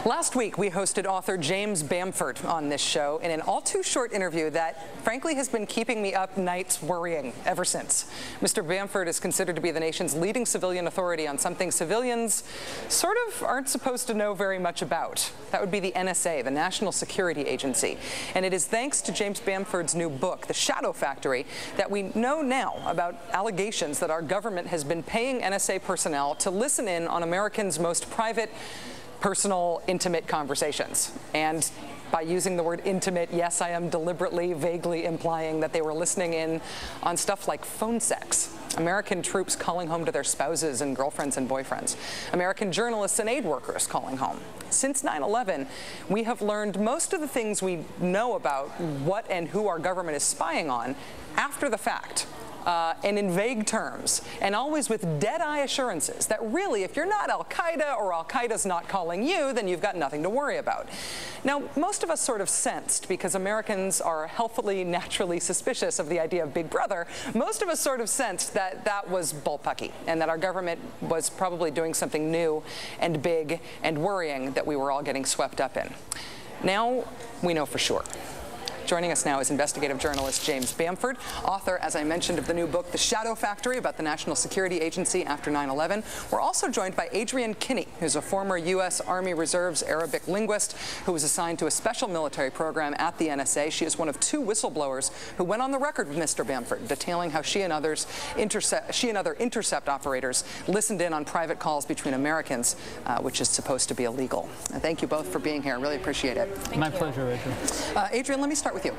Last week, we hosted author James Bamford on this show in an all-too-short interview that, frankly, has been keeping me up nights worrying ever since. Mr. Bamford is considered to be the nation's leading civilian authority on something civilians sort of aren't supposed to know very much about. That would be the NSA, the National Security Agency. And it is thanks to James Bamford's new book, The Shadow Factory, that we know now about allegations that our government has been paying NSA personnel to listen in on Americans' most private, personal, intimate conversations. And by using the word intimate, yes, I am deliberately, vaguely implying that they were listening in on stuff like phone sex, American troops calling home to their spouses and girlfriends and boyfriends, American journalists and aid workers calling home. Since 9/11, we have learned most of the things we know about what and who our government is spying on after the fact. And in vague terms, and always with dead-eye assurances that really, if you're not al-Qaeda or al-Qaeda's not calling you, then you've got nothing to worry about. Now, most of us sort of sensed, because Americans are healthily, naturally suspicious of the idea of Big Brother, most of us sort of sensed that that was bullpucky, and that our government was probably doing something new and big and worrying that we were all getting swept up in. Now, we know for sure. Joining us now is investigative journalist James Bamford, author, as I mentioned, of the new book, The Shadow Factory, about the National Security Agency after 9/11. We're also joined by Adrienne Kinne, who's a former U.S. Army Reserve's Arabic linguist who was assigned to a special military program at the NSA. She is one of two whistleblowers who went on the record with Mr. Bamford, detailing how she and other intercept operators listened in on private calls between Americans, which is supposed to be illegal. Thank you both for being here. I really appreciate it. My pleasure, Rachel. Adrienne, let me start with you.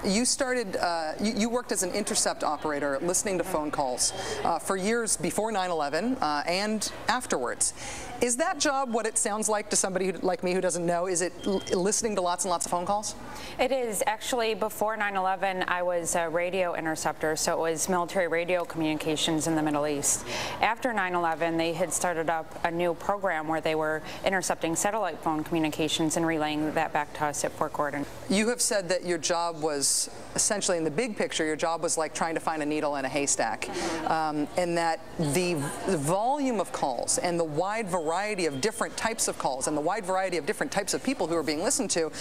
You started, you worked as an intercept operator listening to phone calls for years before 9/11 and afterwards. Is that job what it sounds like to somebody like me who doesn't know? Is it listening to lots and lots of phone calls? It is. Actually, before 9/11, I was a radio interceptor, so it was military radio communications in the Middle East. After 9/11, they had started up a new program where they were intercepting satellite phone communications and relaying that back to us at Fort Gordon. You have said that your job was essentially, in the big picture, your job was like trying to find a needle in a haystack, and that the volume of calls and the wide variety of different types of calls and the wide variety of different types of people who were being listened to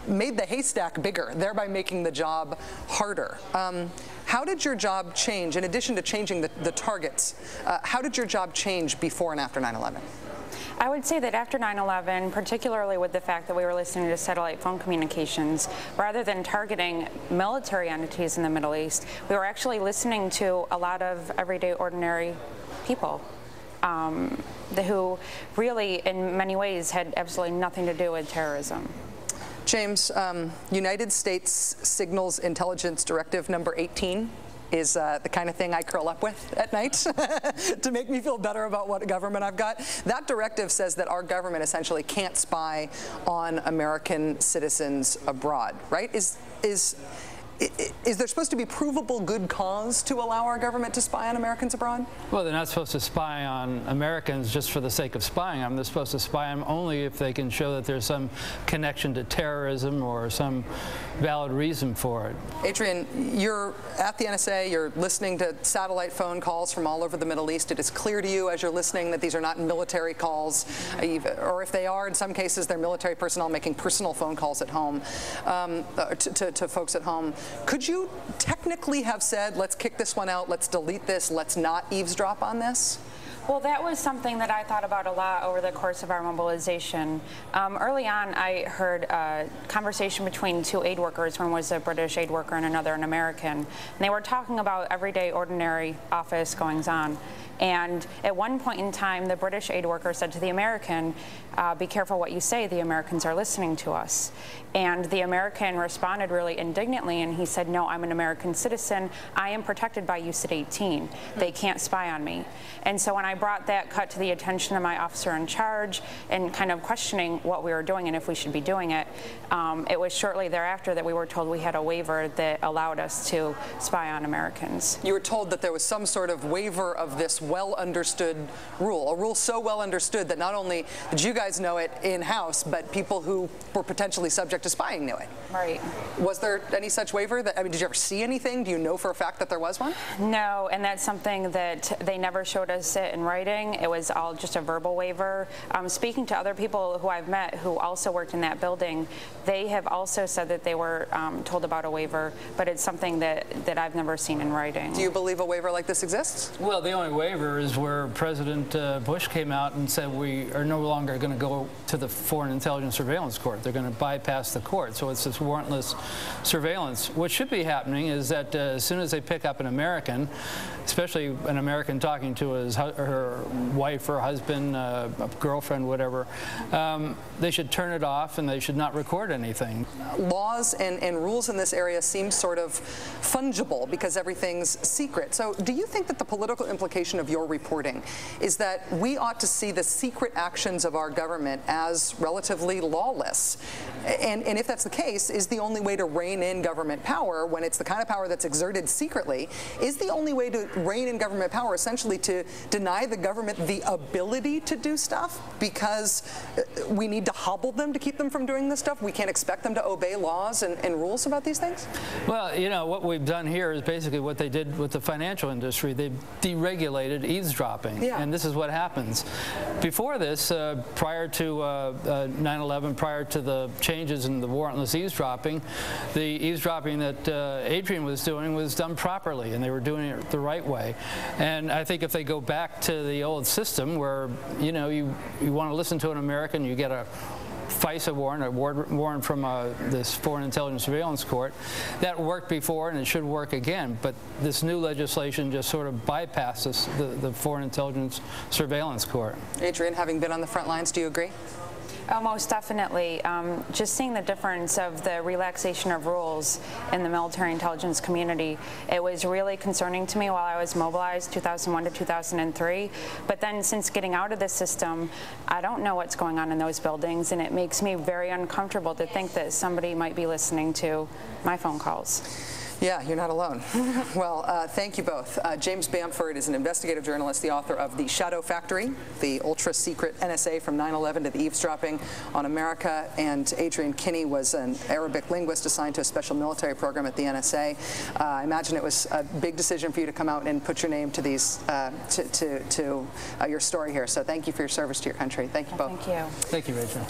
made the haystack bigger, thereby making the job harder. How did your job change, in addition to changing the targets, how did your job change before and after 9/11? I would say that after 9/11, particularly with the fact that we were listening to satellite phone communications, rather than targeting military entities in the Middle East, we were actually listening to a lot of everyday, ordinary people who really, in many ways, had absolutely nothing to do with terrorism. James, United States Signals Intelligence Directive number 18 is the kind of thing I curl up with at night to make me feel better about what government I've got. That directive says that our government essentially can't spy on American citizens abroad, right? Is there supposed to be provable good cause to allow our government to spy on Americans abroad? Well, they're not supposed to spy on Americans just for the sake of spying on them. They're supposed to spy on them only if they can show that there's some connection to terrorism or some valid reason for it. Adrienne, you're at the NSA, you're listening to satellite phone calls from all over the Middle East. It is clear to you as you're listening that these are not military calls, or if they are, in some cases, they're military personnel making personal phone calls at home to folks at home. Could you technically have said, let's kick this one out, let's delete this, let's not eavesdrop on this? Well, that was something that I thought about a lot over the course of our mobilization. Early on, I heard a conversation between two aid workers. One was a British aid worker and another an American. And they were talking about everyday, ordinary office goings-on. And at one point in time, the British aid worker said to the American, be careful what you say, the Americans are listening to us. And the American responded really indignantly, and he said, no, I'm an American citizen. I am protected by UCIT 18. They can't spy on me. And so when I brought that cut to the attention of my officer in charge and kind of questioning what we were doing and if we should be doing it, it was shortly thereafter that we were told we had a waiver that allowed us to spy on Americans. You were told that there was some sort of waiver of this well understood rule, a rule so well understood that not only did you guys know it in-house, but people who were potentially subject to spying knew it. Right. Was there any such waiver? I mean, did you ever see anything? Do you know for a fact that there was one? No, and that's something that they never showed us it in writing. It was all just a verbal waiver. Speaking to other people who I've met who also worked in that building, they have also said that they were told about a waiver, but it's something that I've never seen in writing. Do you believe a waiver like this exists? Well, the only waiver is where President Bush came out and said we are no longer going to go to the Foreign Intelligence Surveillance Court. They're going to bypass the court. So it's this warrantless surveillance. What should be happening is that as soon as they pick up an American, especially an American talking to her wife or husband, a girlfriend, whatever, they should turn it off and they should not record anything. Laws and rules in this area seem sort of fungible because everything's secret. So do you think that the political implication of your reporting is that we ought to see the secret actions of our government as relatively lawless? And if that's the case, is the only way to rein in government power, when it's the kind of power that's exerted secretly, is the only way to rein in government power essentially to deny the government the ability to do stuff because we need to hobble them to keep them from doing this stuff? We can't expect them to obey laws and rules about these things? Well, you know, what we've done here is basically what they did with the financial industry. They deregulated eavesdropping, and this is what happens. Before this, prior to 9/11, prior to the changes in the warrantless eavesdropping, the eavesdropping that Adrienne was doing was done properly, and they were doing it the right way. And I think if they go back to the old system where, you know, you want to listen to an American, you get a FISA warrant, a warrant from this Foreign Intelligence Surveillance Court. That worked before, and it should work again. But this new legislation just sort of bypasses the Foreign Intelligence Surveillance Court. Adrienne, having been on the front lines, do you agree? Oh, most definitely. Just seeing the difference of the relaxation of rules in the military intelligence community, it was really concerning to me while I was mobilized 2001 to 2003. But then since getting out of the system, I don't know what's going on in those buildings, and it makes me very uncomfortable to think that somebody might be listening to my phone calls. Yeah, you're not alone. Well, thank you both. James Bamford is an investigative journalist, the author of The Shadow Factory, the ultra-secret NSA from 9/11 to the eavesdropping on America, and Adrienne Kinne was an Arabic linguist assigned to a special military program at the NSA. I imagine it was a big decision for you to come out and put your name to these, to your story here. So thank you for your service to your country. Thank you both. Thank you. Thank you, Rachel.